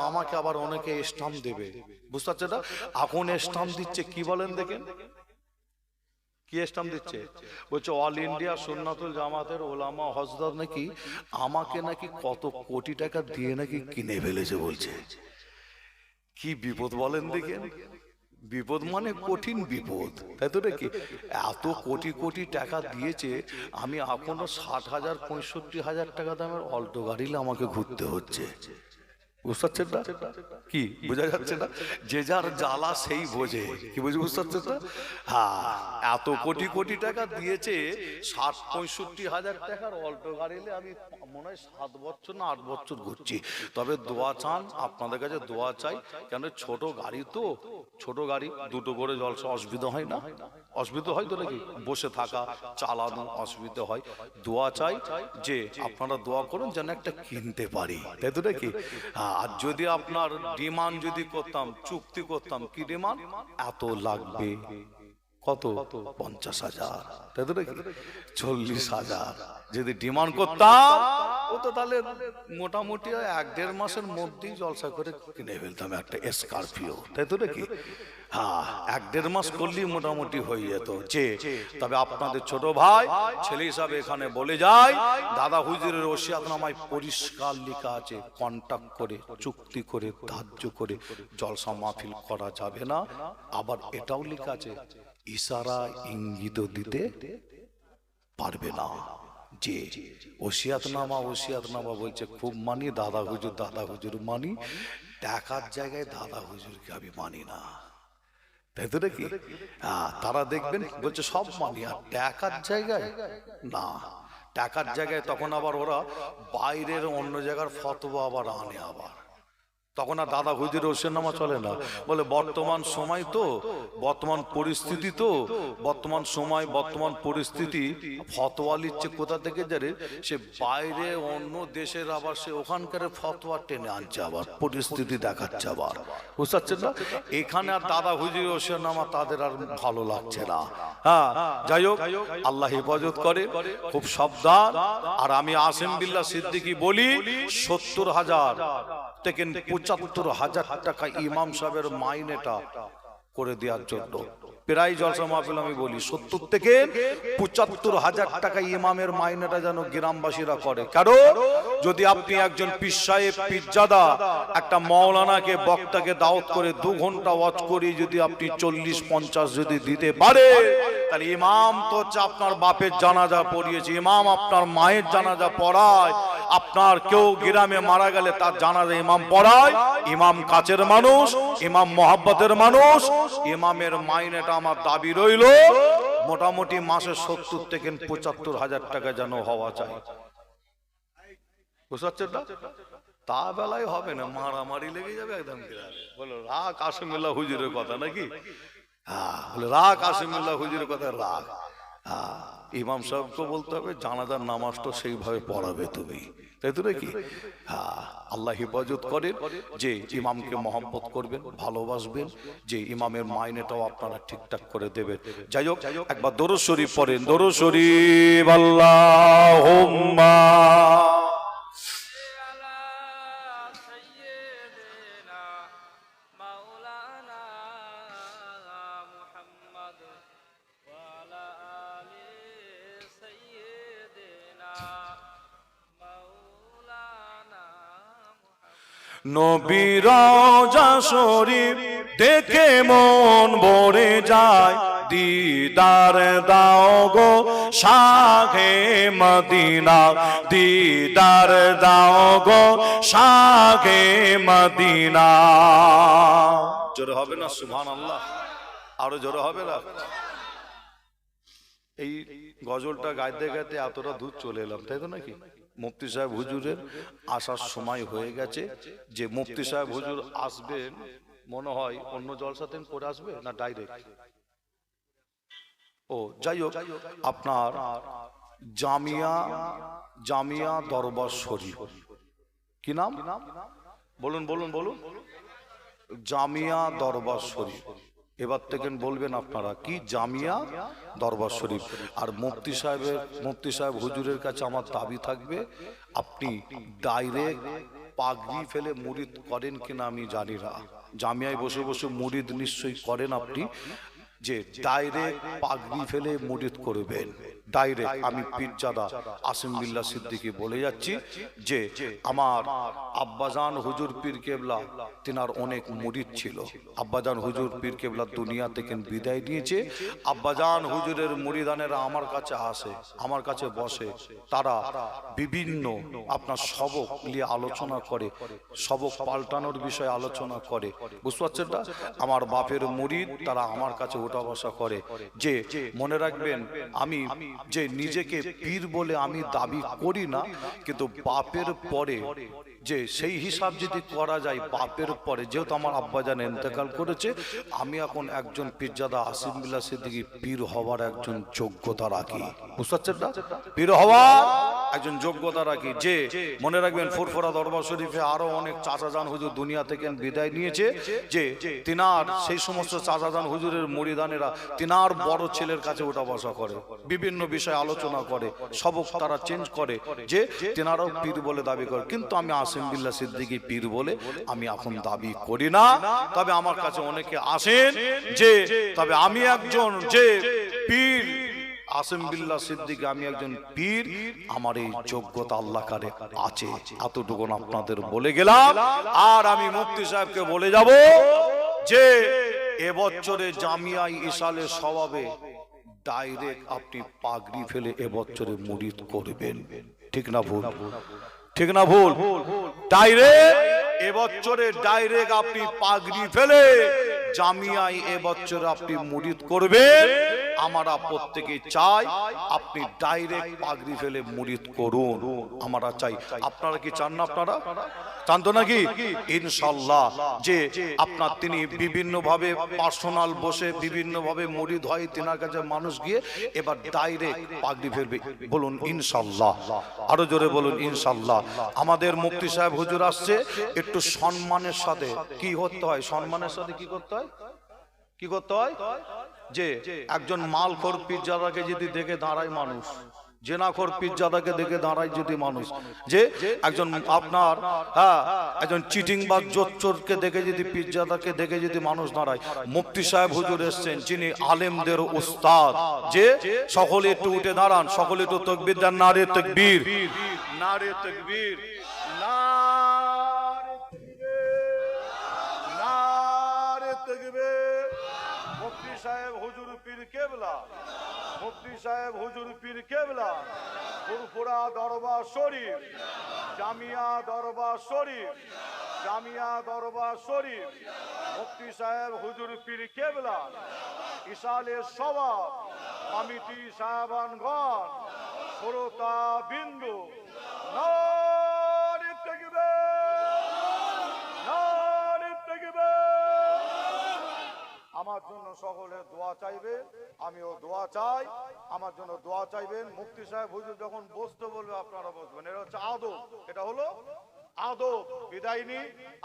আমাকে আবার অনেকে স্টাম্প দেবে, বুঝতে পারছেন না? এখন স্টাম্প দিচ্ছে কি বলেন দেখেন, কি স্টাম্প দিচ্ছে? বলছে অল ইন্ডিয়া সুন্নাতুল জামাতের ওলামা হযরত নাকি আমাকে নাকি কত কোটি টাকা দিয়ে নাকি কিনে ফেলেছে বলছে। কি বিপদ বলেন দেখেন, বিপদ মানে কঠিন বিপদ, তাই তো নাকি? এত কোটি কোটি টাকা দিয়েছে, আমি এখনো 60,000 65,000 টাকা দামের অল্টো গাড়িলে আমাকে ঘুরতে হচ্ছে, বুঝতে পারছেন না? কি বোঝা যাচ্ছে না? যে যার জ্বালা সেই বোঝে, কি বুঝে, বুঝতে পারছেন না? হ্যাঁ, এত কোটি কোটি টাকা দিয়েছে, 60-65,000 টাকার অল্টো গাড়িলে আমি মনে হয় 7 বছর না 8 বছর ঘুরছি। তবে দোয়া চান, আপনাদের কাছে দোয়া চাই, কেন ছোট গাড়ি তো, ছোট গাড়ি দুটো করে জলসা অসুবিধা হয় না? অসুবিধা হয় তো নাকি? বসে থাকা চালানো অসুবিধা হয়। দোয়া চাই যে আপনারা দোয়া করুন যেন একটা কিনতে পারি, তাই তো নাকি? আর যদি আপনার ডিমান্ড যদি করতাম, চুক্তি করতাম, কি ডিমান্ড? এত লাগবে, কত? 50,000, তাই তো নাকি? 40,000 যদি ডিমান্ড করতাম, ও তো তাহলে মোটামুটি 1-1.5 মাসের মধ্যেই জলসা করে কিনে ফেলতাম একটা স্করপিও, তাই তো নাকি? হ্যাঁ, 1-1.5 মাস করলেই মোটামুটি হয়ে যেত। যে তবে আপনাদের ছোট ভাই ছেলে হিসাবে এখানে বলে যায়, দাদা হুজুরের ওসিয়াতনামায় পরিষ্কার লেখা আছে, কন্ট্যাক্ট করে চুক্তি করে ধার্য করে জলসা মাহফিল করা যাবে না। আবার এটাও লেখা আছে, ইশারা ইঙ্গিত দিতে পারবে না। যে ওসিয়াতনামা বলছে খুব মানি, দাদা হুজুর মানি, টাকার জায়গায় দাদা হুজুরকে আমি মানি না, তাই তো নাকি? তারা দেখবেন বলছে সব মানি, আর টাকার জায়গায় না। টাকার জায়গায় তখন আবার ওরা বাইরের অন্য জায়গার ফতোয়া আবার আনে, আবার তখন আর দাদা হুজুরের ওসিয়াতনামা চলে না। বলে বর্তমান সময় তো, বর্তমান পরিস্থিতি তো, বর্তমান সময় বর্তমান পরিস্থিতি, ফতোয়া লিখছে কোথা থেকে জানে? সে বাইরে অন্য দেশের, আবার সে ওখানকার ফতোয়া টেনে আনছে, আবার পরিস্থিতি দেখাচ্ছে, আবার বুঝতে পারছেন না? এখানে আর দাদা হুজুরের ওসিয়াতনামা তাদের আর ভালো লাগছে না। হ্যাঁ, যাই হোক, আল্লাহ হেফাজত করে, খুব সাবধান। আর আমি আসিম বিল্লাহ সিদ্দিকী বলি, 70,000 থেকে 75,000 টাকা ইমাম সাহেবের মাইনেটা করে দেওয়ার জন্য প্রায় জলসা মাহফিল আমি বলি 70 থেকে 75,000 টাকা ইমামের মাইনেটা যেন গ্রামবাসীরা করে। কারণ যদি আপনি একজন পীর সাহেব, পীরজাদা, একটা মাওলানাকে, বক্তাকে দাওয়াত করে 2 ঘন্টা ওয়াজ করে যদি আপনি 40-50 যদি দিতে পারে, তাহলে ইমাম তো হচ্ছে আপনার বাপের জানাজা পড়িয়েছে, ইমাম আপনার মায়ের জানাজা পড়ায়, আপনার কেউ গ্রামে মারা গেলে তার জানাজা ইমাম পড়ায়। ইমাম কাছের মানুষ, ইমাম মহব্বতের মানুষ। ইমামের মাইনেটা আমার দাবি রইল মোটামুটি মাসে 70 থেকে 75,000 টাকা যেন হওয়া চাই, বুঝতে পারছেন না? তা বেলায় হবে না, মারামারি লেগে যাবে একদম। বলো রাগ আসিমুল্লাহ হুজুরের কথা নাকি? হ্যাঁ, বলে রাগ আসিমুল্লাহ হুজুরের কথা, রাগ। হ্যাঁ, ইমাম সাহেবকে বলতে হবে জানাজার নামাজটা সেইভাবে পড়াবে তুমি, তাই তো নাকি? হ্যাঁ, আল্লাহ হেফাজত করেন যে ইমামকে মহব্বত করবেন, ভালোবাসবেন, যে ইমামের মাইনেটাও আপনারা ঠিকঠাক করে দেবেন। যাই হোক, একবার দরুদ শরীফ পড়েন, দরুদ শরীফ। আল্লাহুম্মা নবীর রওজা শরীফ দেখে মন ভরে যায়, দিদার দাও গো শাহে মদিনা, দিদার দাও গো শাহে মদিনা। জোরে হবে না সুবহানাল্লাহ? আরো জোরে হবে না? এই গজলটা গাইতে গাইতে এতটা দূর চলে এলাম, তাই তো নাকি? মুফতি সাহেব হুজুরের আসার সময় হয়ে গেছে। যে মুফতি সাহেব হুজুর আসবেন মনে হয় অন্য জলসাতে করে আসবে না ডাইরেক্ট? ও যাই হোক, আপনার জামিয়া দরবার শরীফ, কি নাম বলুন বলুন বলুন? জামিয়া দরবার শরীফ। এবার থেকে বলবেন আপনারা কি? জামিয়া দরবার শরীফ। আর মুফতি সাহেব হুজুরের কাছে আমার দাবি থাকবে, আপনি ডাইরেক্ট পাগড়ি ফেলে মুরিদ করেন কিনা আমি জানি না, জামিয়ায় বসে বসে মুরিদ নিশ্চয়ই করেন আপনি, যে ডাইরেক্ট পাগড়ি ফেলে মুরিদ করবেন ডাইরেক্ট। আমি পীরজাদা আসিম বিল্লাহ সিদ্দিকী বলে যাচ্ছি যে আমার আব্বাজান হুজুর পীর কেবলা তিনার অনেক মুরিদ ছিল। আব্বাজান হুজুর পীর কেবলা দুনিয়া থেকে বিদায় নিয়েছে। আব্বাজান হুজুরের মুরিদানেরা আমার কাছে আসে, আমার কাছে বসে, তারা বিভিন্ন আপনার সবক নিয়ে আলোচনা করে, সবক পাল্টানোর বিষয়ে আলোচনা করে, বুঝতে পারছেন না? আমার বাপের মুরিদ তারা আমার কাছে ওঠা বসা করে। যে মনে রাখবেন, আমি যে নিজেকে পীর বলে আমি দাবি করি না, কিন্তু বাপের পরে যে সেই হিসাব যদি করা যায়, বাপের পরে যেহেতু আমার আব্বাজান ইন্তেকাল করেছে, আমি এখন একজন পীরজাদা আসিম বিল্লাহ সিদ্দিকী পীর হওয়ার একজন যোগ্যতা রাখি, বুঝতে পারছেন না? পীর হওয়ার একজন যোগ্যতা রাখি। যে মনে রাখবেন, ফুরফুরা দরবার শরীফে আরো অনেক চাচাজান হুজুর দুনিয়া থেকে বিদায় নিয়েছে, যে তিনার সেই সমস্ত চাচাজান হুজুরের মুরিদানেরা তিনার বড় ছেলের কাছে ওঠা বসা করে, বিভিন্ন বিষয়ে আলোচনা করে, সবক তারা চেঞ্জ করে, যে তিনারাও পীর বলে দাবি করে। কিন্তু আমি আসিম বিল্লাহ সিদ্দিকী পীর বলে আমি এখন দাবি করি না। তবে আমার কাছে অনেকে আসেন যে তবে আমি একজন যে পীর, আসিম বিল্লাহ সিদ্দিকী আমি একজন পীর, আমার এই যোগ্যতা আল্লাহ কারে আছে, এতটুকু আপনাদের বলে গেলাম। আর আমি মুফতি সাহেবকে বলে যাব যে এবছরে জামিয়ায় ইসালে সওয়াবে ডাইরেক্ট আপনি পাগড়ি ফেলে এবছরে মুরিদ করবেন, ঠিক না ভুল? ঠিক না ভুল? ডাইরেক্ট এবছরে ডাইরেক্ট আপনি পাগড়ি ফেলে জামিয়ায় এবছরে আপনি মুরিদ করবেন। আমরা প্রত্যেকে চাই আপনি ডাইরেক্ট পাগড়ি ফেলে মুরিদ করুন, আমরা চাই। আপনারা কি চান না? আপনারা চান তো নাকি? ইনশাআল্লাহ যে আপনার তিনি বিভিন্ন ভাবে পার্সোনাল বসে বিভিন্ন ভাবে মুরিদ হয়, তিনার কাছে মানুষ গিয়ে এবার ডাইরেক্ট পাগড়ি ফেলবে। বলুন ইনশাআল্লাহ, আরো জোরে বলুন ইনশাআল্লাহ। আমাদের মুফতি সাহেব হুজুর আসছে, একটু সম্মানের সাথে কি করতে হয়, সম্মানের সাথে কি করতে হয়, কি করতে হয়? যে একজন মালখোর পীরজাদাকে যদি দেখে দাঁড়ায় মানুষ, জেনাখোর পীরজাদাকে দেখে দাঁড়ায় যদি মানুষ, যে একজন আপনার একজন চিটিং বা জোচ্চোরকে দেখে যদি পীরজাদাকে দেখে যদি মানুষ দাঁড়ায়, মুফতি সাহেব হুজুর এসেছেন যিনি আলেমদের উস্তাদ, যে সকলে একটু উঠে দাঁড়ান, সকলে একটু তাকবীর দেন, নারে তাকবীর, নারে তাকবীর, নারে তাকবীর। মুফতি সাহেব হুজুর পীর কেবলা, মুফতি সাহেব হুজুর পীর কেবলা, ফুরফুরা দরবার শরীফ, জামিয়া দরবার শরীফ, জামিয়া দরবার শরীফ, মুফতি সাহেব হুজুর পীর কেবলা, ইসালে সওয়াব কমিটি সাহেবানগণ, শ্রোতা বিন্দু, নারে তাকবীর, নারে তাকবীর। আমার জন্য সকলে দোয়া চাইবে, আমিও দোয়া চাই, আমার জন্য দোয়া চাইবেন। মুফতি সাহেব হুজুর যখন বসতে বলবে আপনারা বসবেন, এটা হচ্ছে আদব, এটা হলো আদব। বিদায় নি,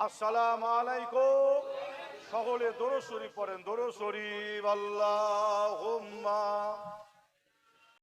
আসসালামু আলাইকুম। সকলে দরুদ শরীফ পড়েন, দরুদ শরীফ। আল্লাহুম্মা